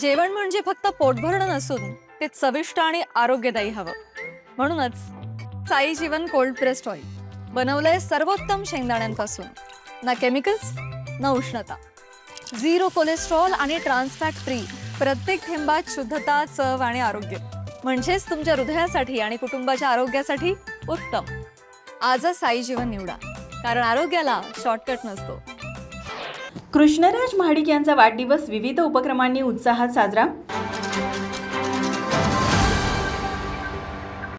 जेवण म्हणजे फक्त पोटभरणं नसून ते चविष्ट आणि आरोग्यदायी हवं. म्हणूनच साई जीवन कोल्ड प्रेस्ड ऑइल बनवलंय सर्वोत्तम शेंगदाण्यांपासून. ना केमिकल्स ना उष्णता, झिरो कोलेस्ट्रॉल आणि ट्रान्सफॅट फ्री. प्रत्येक थेंबात शुद्धता, चव आणि आरोग्य. म्हणजेच तुमच्या हृदयासाठी आणि कुटुंबाच्या आरोग्यासाठी उत्तम. आजच साई जीवन निवडा, कारण आरोग्याला शॉर्टकट नसतो. कृष्णराज महाडिक यांचा वाढदिवस विविध उपक्रमांनी उत्साहात साजरा.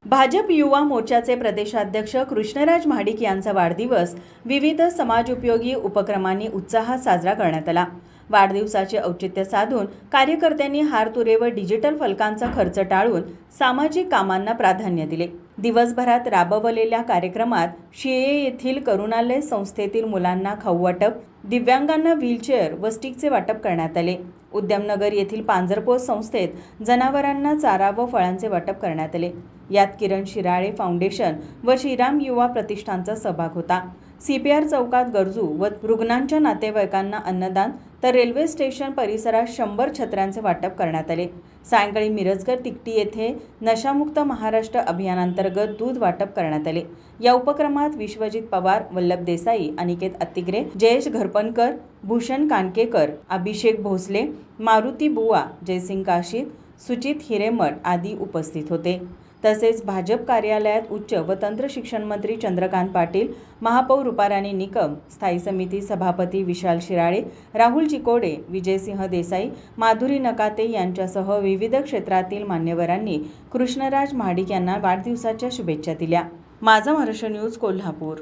भाजप युवा मोर्चाचे प्रदेशाध्यक्ष कृष्णराज महाडिक यांचा वाढदिवस विविध समाजोपयोगी उपक्रमांनी उत्साहात साजरा करण्यात आला. वाढदिवसाचे औचित्य साधून कार्यकर्त्यांनी हारतुरे व डिजिटल फलकांचा खर्च टाळून सामाजिक कामांना प्राधान्य दिले. दिवसभरात राबवलेल्या कार्यक्रमात शिये येथील करुणालय संस्थेतील मुलांना खाऊ वाटप, दिव्यांगांना व्हीलचेअर व स्टिकचे वाटप करण्यात आले. उद्यमनगर येथील पांजरपोस संस्थेत जनावरांना चारा व फळांचे वाटप करण्यात आले. यात किरण शिराळे फाउंडेशन व श्रीराम युवा प्रतिष्ठानचा सहभाग होता. CPR चौकात गरजू व रुग्णांच्या नातेवाईकांना अन्नदान, तर रेल्वे स्टेशन परिसरात 100 छत्र्यांचे वाटप करण्यात आले. सायंकाळी मिरजगर तिकटी येथे नशामुक्त महाराष्ट्र अभियानांतर्गत दूध वाटप करण्यात आले. या उपक्रमात विश्वजित पवार, वल्लभ देसाई, अनिकेत अत्तिग्रे, जयेश घरपणकर, भूषण कानकेकर, अभिषेक भोसले, मारुती बुवा, जयसिंग काशीद, सुचित हिरेमठ आदी उपस्थित होते. तसेच भाजप कार्यालयात उच्च व तंत्र शिक्षण मंत्री चंद्रकांत पाटील, महापौर रूपाराणी निकम, स्थायी समिती सभापती विशाल शिराळे, राहुल चिकोडे, विजयसिंह देसाई, माधुरी नकाते यांच्यासह विविध क्षेत्रातील मान्यवरांनी कृष्णराज महाडिक यांना वाढदिवसाच्या शुभेच्छा दिल्या. माझा महाराष्ट्र न्यूज, कोल्हापूर.